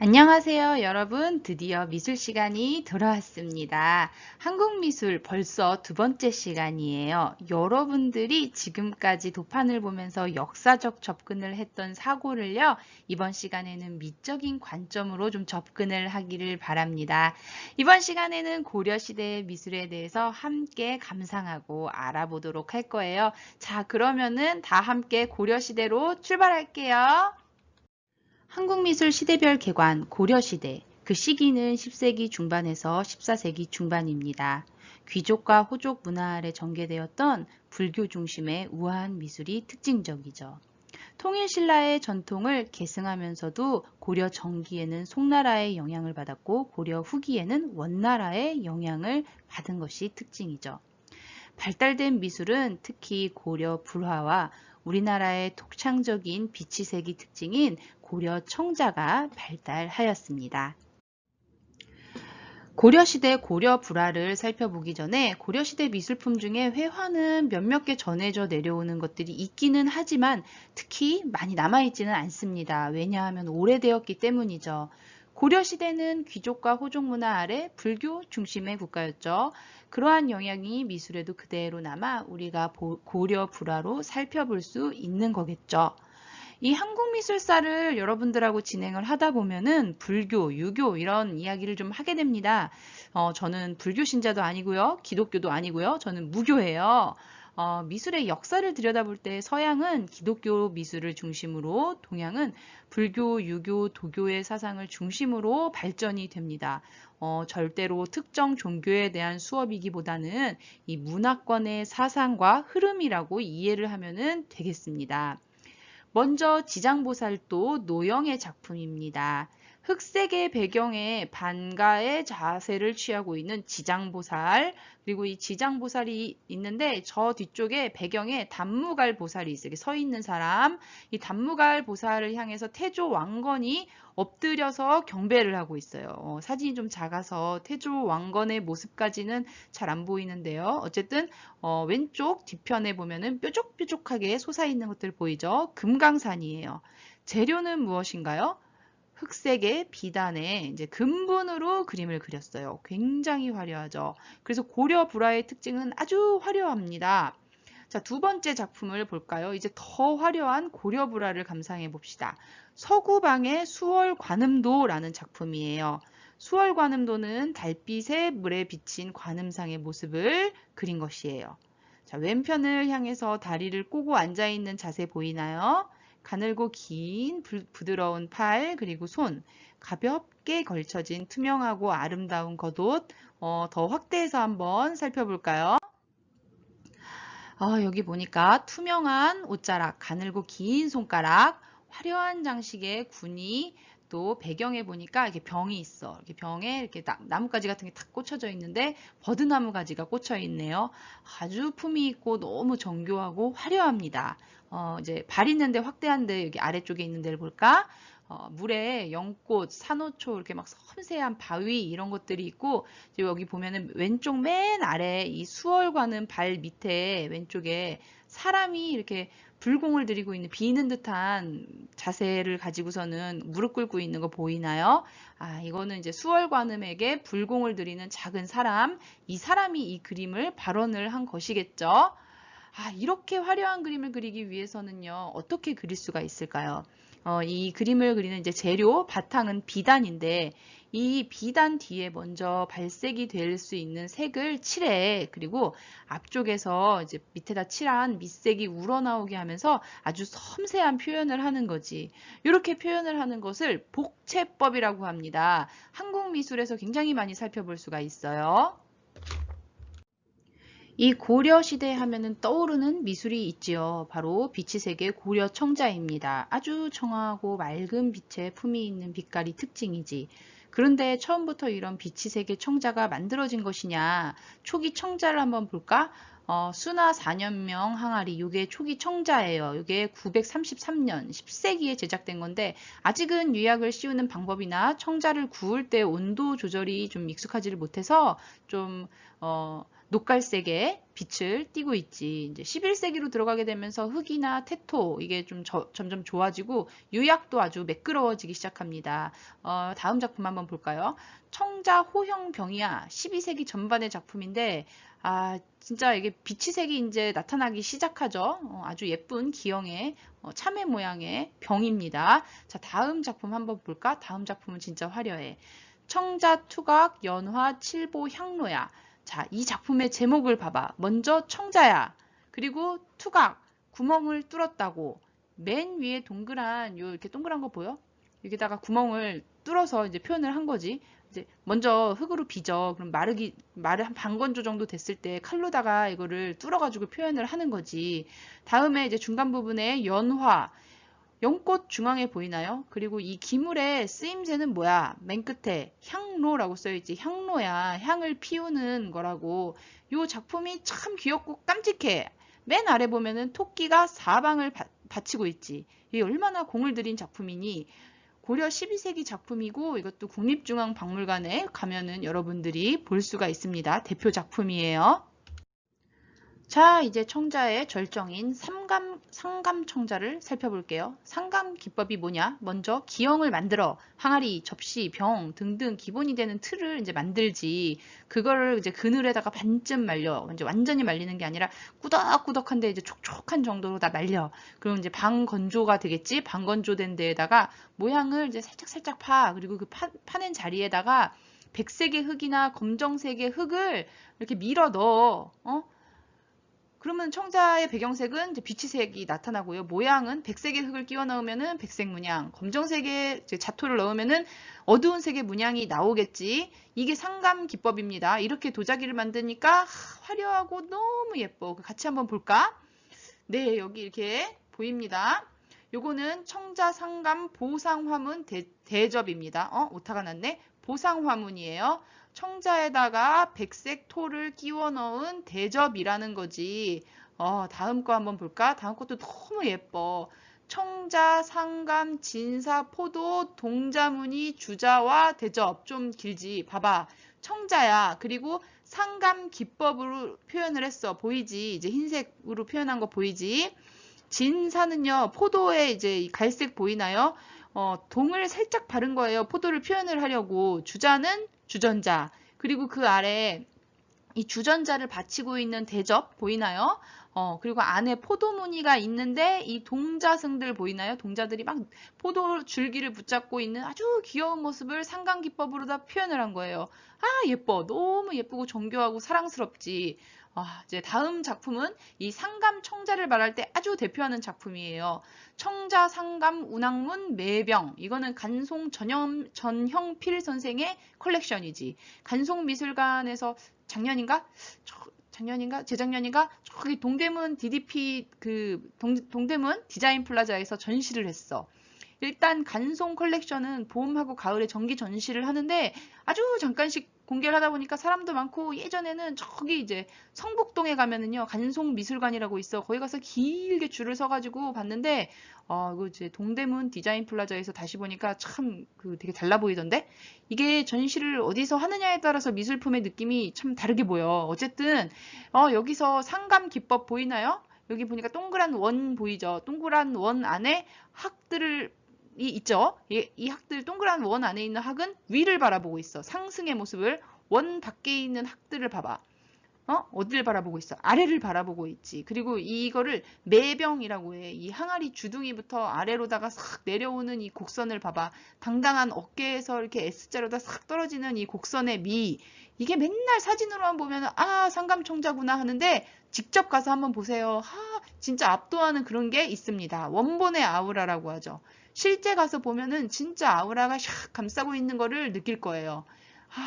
안녕하세요, 여러분. 드디어 미술 시간이 돌아왔습니다. 한국 미술 벌써 두 번째 시간이에요. 여러분들이 지금까지 도판을 보면서 역사적 접근을 했던 사고를요, 이번 시간에는 미적인 관점으로 좀 접근을 하기를 바랍니다. 이번 시간에는 고려시대의 미술에 대해서 함께 감상하고 알아보도록 할 거예요. 자, 그러면은 다 함께 고려시대로 출발할게요. 한국미술 시대별 개관 고려시대, 그 시기는 10세기 중반에서 14세기 중반입니다. 귀족과 호족 문화 아래 전개되었던 불교 중심의 우아한 미술이 특징적이죠. 통일신라의 전통을 계승하면서도 고려 전기에는 송나라의 영향을 받았고 고려 후기에는 원나라의 영향을 받은 것이 특징이죠. 발달된 미술은 특히 고려 불화와 우리나라의 독창적인 비치색이 특징인 고려 청자가 발달하였습니다. 고려시대 고려 불화를 살펴보기 전에 고려시대 미술품 중에 회화는 몇몇 개 전해져 내려오는 것들이 있기는 하지만 특히 많이 남아있지는 않습니다. 왜냐하면 오래되었기 때문이죠. 고려시대는 귀족과 호족 문화 아래 불교 중심의 국가였죠. 그러한 영향이 미술에도 그대로 남아 우리가 고려 불화로 살펴볼 수 있는 거겠죠. 이 한국미술사를 여러분들하고 진행을 하다 보면은 불교, 유교 이런 이야기를 좀 하게 됩니다. 저는 불교 신자도 아니고요. 기독교도 아니고요. 저는 무교예요. 미술의 역사를 들여다볼 때 서양은 기독교 미술을 중심으로 동양은 불교, 유교, 도교의 사상을 중심으로 발전이 됩니다. 절대로 특정 종교에 대한 수업이기보다는 이 문화권의 사상과 흐름이라고 이해를 하면 되겠습니다. 먼저 지장보살도 노영의 작품입니다. 흑색의 배경에 반가의 자세를 취하고 있는 지장보살, 그리고 이 지장보살이 있는데 저 뒤쪽에 배경에 단무갈 보살이 있어요. 서 있는 사람, 이 단무갈 보살을 향해서 태조 왕건이 엎드려서 경배를 하고 있어요. 사진이 좀 작아서 태조 왕건의 모습까지는 잘 안 보이는데요. 어쨌든 왼쪽 뒤편에 보면은 뾰족뾰족하게 솟아있는 것들 보이죠? 금강산이에요. 재료는 무엇인가요? 흑색의 비단에 이제 금분으로 그림을 그렸어요. 굉장히 화려하죠. 그래서 고려 불화의 특징은 아주 화려합니다. 자, 두 번째 작품을 볼까요? 이제 더 화려한 고려 불화를 감상해 봅시다. 서구방의 수월관음도라는 작품이에요. 수월관음도는 달빛에 물에 비친 관음상의 모습을 그린 것이에요. 자, 왼편을 향해서 다리를 꼬고 앉아있는 자세 보이나요? 가늘고 긴 부드러운 팔 그리고 손, 가볍게 걸쳐진 투명하고 아름다운 겉옷, 더 확대해서 한번 살펴볼까요? 여기 보니까 투명한 옷자락, 가늘고 긴 손가락, 화려한 장식의 군이, 또 배경에 보니까 이렇게 병이 있어. 이렇게 병에 이렇게 나뭇가지 같은 게 탁 꽂혀져 있는데 버드나무 가지가 꽂혀 있네요. 아주 품위 있고 너무 정교하고 화려합니다. 이제 발 있는데 확대한데 여기 아래쪽에 있는 데를 볼까? 물에 연꽃, 산호초 이렇게 막 섬세한 바위 이런 것들이 있고 여기 보면은 왼쪽 맨 아래 이 수월과는 발 밑에 왼쪽에 사람이 이렇게 불공을 들이고 있는 비는 듯한 자세를 가지고서는 무릎 꿇고 있는 거 보이나요? 이거는 이제 수월관음에게 불공을 들이는 작은 사람, 이 사람이 이 그림을 발원을 한 것이겠죠. 이렇게 화려한 그림을 그리기 위해서는요, 어떻게 그릴 수가 있을까요? 이 그림을 그리는 이제 재료, 바탕은 비단인데, 이 비단 뒤에 먼저 발색이 될 수 있는 색을 칠해. 그리고 앞쪽에서 이제 밑에다 칠한 밑색이 우러나오게 하면서 아주 섬세한 표현을 하는 거지. 이렇게 표현을 하는 것을 복채법이라고 합니다. 한국 미술에서 굉장히 많이 살펴볼 수가 있어요. 이 고려 시대 하면은 떠오르는 미술이 있지요. 바로 비치색의 고려 청자입니다. 아주 청아하고 맑은 빛의 품이 있는 빛깔이 특징이지. 그런데 처음부터 이런 비치색의 청자가 만들어진 것이냐? 초기 청자를 한번 볼까? 수나 4년명 항아리, 이게 초기 청자예요. 이게 933년, 10세기에 제작된 건데 아직은 유약을 씌우는 방법이나 청자를 구울 때 온도 조절이 좀 익숙하지를 못해서 좀 녹갈색의 빛을 띠고 있지. 이제 11세기로 들어가게 되면서 흙이나 태토 이게 좀 점점 좋아지고 유약도 아주 매끄러워지기 시작합니다. 다음 작품 한번 볼까요? 청자 호형 병이야. 12세기 전반의 작품인데 진짜 이게 비치색이 이제 나타나기 시작하죠. 아주 예쁜 기형의 참외 모양의 병입니다. 자, 다음 작품 한번 볼까? 다음 작품은 진짜 화려해. 청자 투각 연화 칠보 향로야. 자, 이 작품의 제목을 봐봐. 먼저 청자야. 그리고 투각, 구멍을 뚫었다고. 맨 위에 동그란, 이렇게 동그란 거 보여? 여기다가 구멍을 뚫어서 이제 표현을 한 거지. 이제 먼저 흙으로 빚어. 그럼 마르 한 반건조 정도 됐을 때 칼로다가 이거를 뚫어가지고 표현을 하는 거지. 다음에 이제 중간 부분에 연화. 연꽃 중앙에 보이나요? 그리고 이 기물의 쓰임새는 뭐야? 맨 끝에 향로라고 써있지. 향로야. 향을 피우는 거라고. 이 작품이 참 귀엽고 깜찍해. 맨 아래 보면은 토끼가 사방을 받치고 있지. 이게 얼마나 공을 들인 작품이니. 고려 12세기 작품이고 이것도 국립중앙박물관에 가면은 여러분들이 볼 수가 있습니다. 대표 작품이에요. 자, 이제 청자의 절정인 상감청자를 살펴볼게요. 상감 기법이 뭐냐? 먼저 기형을 만들어 항아리, 접시, 병 등등 기본이 되는 틀을 이제 만들지. 그거를 이제 그늘에다가 반쯤 말려. 이제 완전히 말리는 게 아니라 꾸덕꾸덕한데 이제 촉촉한 정도로 다 말려. 그럼 이제 방건조가 되겠지? 방건조된 데에다가 모양을 이제 살짝 파. 그리고 그 파낸 자리에다가 백색의 흙이나 검정색의 흙을 이렇게 밀어 넣어. 그러면 청자의 배경색은 이제 비치색이 나타나고요. 모양은 백색의 흙을 끼워 넣으면은 백색 문양, 검정색의 자토를 넣으면은 어두운 색의 문양이 나오겠지. 이게 상감 기법입니다. 이렇게 도자기를 만드니까 화려하고 너무 예뻐. 같이 한번 볼까? 네, 여기 이렇게 보입니다. 요거는 청자 상감 보상화문 대접입니다. 오타가 났네. 보상화문이에요. 청자에다가 백색 토를 끼워 넣은 대접이라는 거지. 다음 거 한번 볼까? 다음 것도 너무 예뻐. 청자, 상감, 진사, 포도, 동자무늬, 주자와 대접. 좀 길지. 봐봐. 청자야. 그리고 상감 기법으로 표현을 했어. 보이지? 이제 흰색으로 표현한 거 보이지? 진사는요, 포도에 이제 갈색 보이나요? 동을 살짝 바른 거예요. 포도를 표현을 하려고. 주자는 주전자. 그리고 그 아래 이 주전자를 받치고 있는 대접 보이나요? 그리고 안에 포도 무늬가 있는데 이 동자승들 보이나요? 동자들이 막 포도 줄기를 붙잡고 있는 아주 귀여운 모습을 상감기법으로 다 표현을 한 거예요. 예뻐. 너무 예쁘고 정교하고 사랑스럽지. 이제 다음 작품은 이 상감 청자를 말할 때 아주 대표하는 작품이에요. 청자 상감 운항문 매병. 이거는 간송 전형필 선생의 컬렉션이지. 간송미술관에서 작년인가? 재작년인가? 저기 동대문 DDP 동대문 디자인 플라자에서 전시를 했어. 일단 간송 컬렉션은 봄하고 가을에 정기 전시를 하는데 아주 잠깐씩 공개를 하다 보니까 사람도 많고 예전에는 저기 이제 성북동에 가면은요 간송 미술관이라고 있어. 거기 가서 길게 줄을 서가지고 봤는데 이거 이제 동대문 디자인 플라자에서 다시 보니까 참 되게 달라 보이던데 이게 전시를 어디서 하느냐에 따라서 미술품의 느낌이 참 다르게 보여. 어쨌든 여기서 상감 기법 보이나요? 여기 보니까 동그란 원 보이죠? 동그란 원 안에 학들을 있죠. 이 학들 동그란 원 안에 있는 학은 위를 바라보고 있어. 상승의 모습을 원 밖에 있는 학들을 봐봐. 어디를 바라보고 있어? 아래를 바라보고 있지. 그리고 이거를 매병이라고 해. 이 항아리 주둥이부터 아래로다가 싹 내려오는 이 곡선을 봐봐. 당당한 어깨에서 이렇게 S자로다 싹 떨어지는 이 곡선의 미. 이게 맨날 사진으로만 보면 상감청자구나 하는데 직접 가서 한번 보세요. 진짜 압도하는 그런 게 있습니다. 원본의 아우라라고 하죠. 실제 가서 보면은 진짜 아우라가 샥 감싸고 있는 거를 느낄 거예요.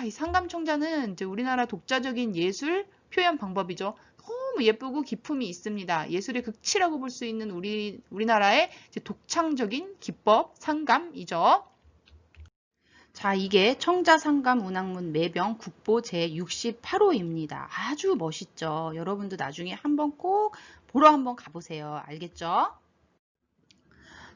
이 상감청자는 이제 우리나라 독자적인 예술 표현 방법이죠. 너무 예쁘고 기품이 있습니다. 예술의 극치라고 볼 수 있는 우리나라의 이제 독창적인 기법 상감이죠. 자, 이게 청자상감 운항문 매병 국보 제68호입니다. 아주 멋있죠. 여러분도 나중에 한번 꼭 보러 한번 가보세요. 알겠죠?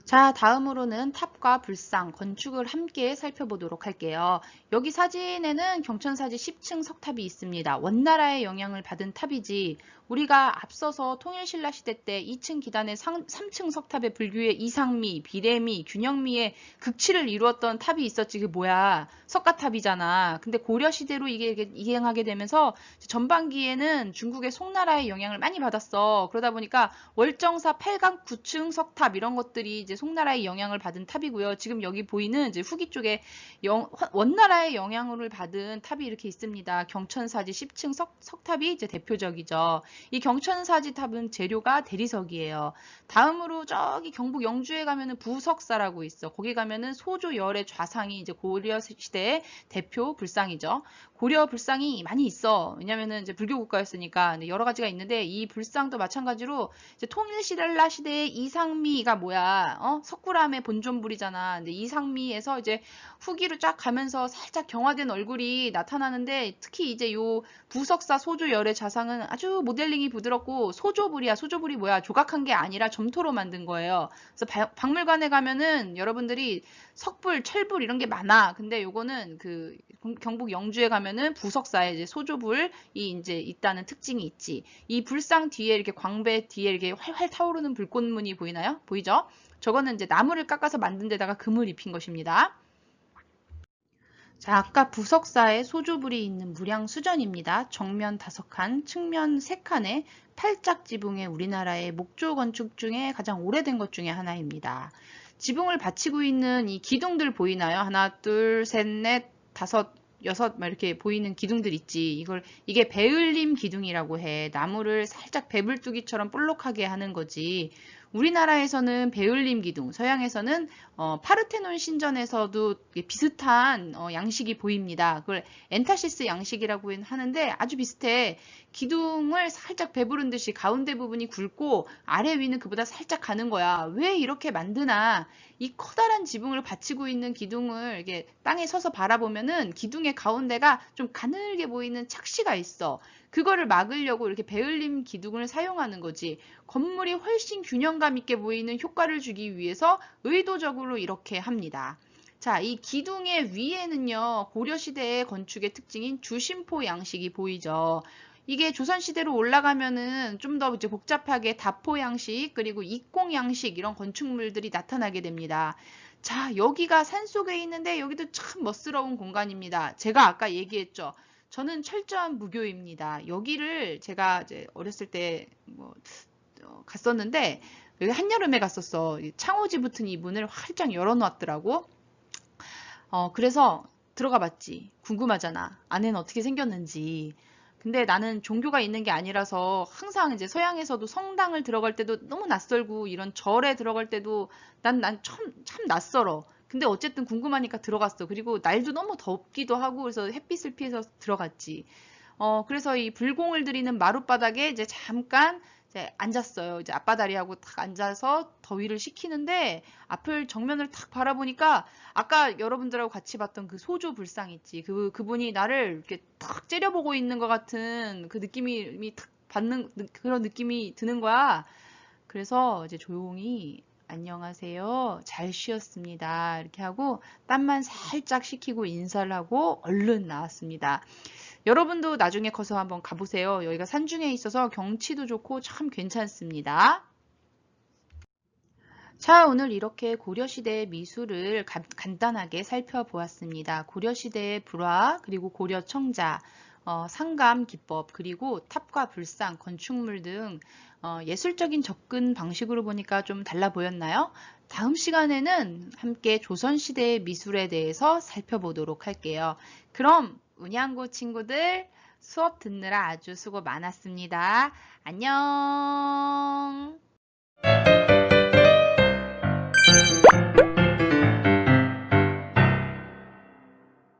자, 다음으로는 탑과 불상, 건축을 함께 살펴보도록 할게요. 여기 사진에는 경천사지 10층 석탑이 있습니다. 원나라의 영향을 받은 탑이지 우리가 앞서서 통일신라 시대 때 2층 기단의 3층 석탑의 불교의 이상미, 비례미, 균형미의 극치를 이루었던 탑이 있었지. 그 뭐야? 석가탑이잖아. 근데 고려시대로 이게 이행하게 되면서 전반기에는 중국의 송나라의 영향을 많이 받았어. 그러다 보니까 월정사 8강 9층 석탑 이런 것들이 이제 송나라의 영향을 받은 탑이고요. 지금 여기 보이는 이제 후기 쪽에 원나라의 영향을 받은 탑이 이렇게 있습니다. 경천사지 10층 석탑이 이제 대표적이죠. 이 경천사지 탑은 재료가 대리석이에요. 다음으로 저기 경북 영주에 가면은 부석사라고 있어. 거기 가면은 소조열의 좌상이 이제 고려 시대의 대표 불상이죠. 고려 불상이 많이 있어. 왜냐면은 이제 불교 국가였으니까 여러 가지가 있는데 이 불상도 마찬가지로 이제 통일신라 시대의 이상미가 뭐야? 석굴암의 본존불이잖아. 근데 이상미에서 이제 후기로 쫙 가면서 살짝 경화된 얼굴이 나타나는데 특히 이제 요 부석사 소조열의 좌상은 아주 모델링이 부드럽고 소조불이야. 소조불이 뭐야? 조각한 게 아니라 점토로 만든 거예요. 그래서 박물관에 가면은 여러분들이 석불, 철불 이런 게 많아. 근데 요거는 그 경북 영주에 가면은 부석사에 이제 소조불이 이제 있다는 특징이 있지. 이 불상 뒤에 이렇게 광배 뒤에 이렇게 활활 타오르는 불꽃문이 보이나요? 보이죠? 저거는 이제 나무를 깎아서 만든 데다가 금을 입힌 것입니다. 자, 아까 부석사에 소조불이 있는 무량수전입니다. 정면 5칸, 측면 3칸의 팔짝 지붕의 우리나라의 목조 건축 중에 가장 오래된 것 중에 하나입니다. 지붕을 받치고 있는 이 기둥들 보이나요? 하나, 둘, 셋, 넷, 다섯, 여섯 막 이렇게 보이는 기둥들 있지. 이게 배을림 기둥이라고 해. 나무를 살짝 배불뚝이처럼 볼록하게 하는 거지. 우리나라에서는 배을림 기둥, 서양에서는 파르테논 신전에서도 비슷한 양식이 보입니다. 그걸 엔타시스 양식이라고 하는데 아주 비슷해. 기둥을 살짝 배부른 듯이 가운데 부분이 굵고 아래 위는 그보다 살짝 가는 거야. 왜 이렇게 만드나? 이 커다란 지붕을 받치고 있는 기둥을 이렇게 땅에 서서 바라보면은 기둥의 가운데가 좀 가늘게 보이는 착시가 있어. 그거를 막으려고 이렇게 배을림 기둥을 사용하는 거지. 건물이 훨씬 균형감 있게 보이는 효과를 주기 위해서 의도적으로 이렇게 합니다. 자, 이 기둥의 위에는요, 고려시대의 건축의 특징인 주심포 양식이 보이죠. 이게 조선시대로 올라가면은 좀 더 이제 복잡하게 다포 양식, 그리고 ik공 양식 이런 건축물들이 나타나게 됩니다. 자, 여기가 산속에 있는데 여기도 참 멋스러운 공간입니다. 제가 아까 얘기했죠. 저는 철저한 무교입니다. 여기를 제가 이제 어렸을 때 갔었는데 여기 한여름에 갔었어. 창호지 붙은 이문을 활짝 열어놨더라고. 그래서 들어가 봤지. 궁금하잖아. 안에는 어떻게 생겼는지. 근데 나는 종교가 있는 게 아니라서 항상 이제 서양에서도 성당을 들어갈 때도 너무 낯설고 이런 절에 들어갈 때도 난 참 낯설어. 근데 어쨌든 궁금하니까 들어갔어. 그리고 날도 너무 덥기도 하고 그래서 햇빛을 피해서 들어갔지. 그래서 이 불공을 들이는 마룻바닥에 이제 잠깐 이제 앉았어요. 이제 앞바다리하고 탁 앉아서 더위를 식히는데 앞을 정면을 탁 바라보니까 아까 여러분들하고 같이 봤던 그 소조 불상 있지. 그분이 나를 이렇게 탁 째려보고 있는 것 같은 그 느낌이 탁 받는 그런 느낌이 드는 거야. 그래서 이제 조용히 안녕하세요. 잘 쉬었습니다. 이렇게 하고 땀만 살짝 식히고 인사를 하고 얼른 나왔습니다. 여러분도 나중에 커서 한번 가보세요. 여기가 산중에 있어서 경치도 좋고 참 괜찮습니다. 자, 오늘 이렇게 고려시대의 미술을 간단하게 살펴보았습니다. 고려시대의 불화, 그리고 고려청자, 상감 기법, 그리고 탑과 불상, 건축물 등 예술적인 접근 방식으로 보니까 좀 달라 보였나요? 다음 시간에는 함께 조선시대의 미술에 대해서 살펴보도록 할게요. 그럼 운양고 친구들 수업 듣느라 아주 수고 많았습니다. 안녕.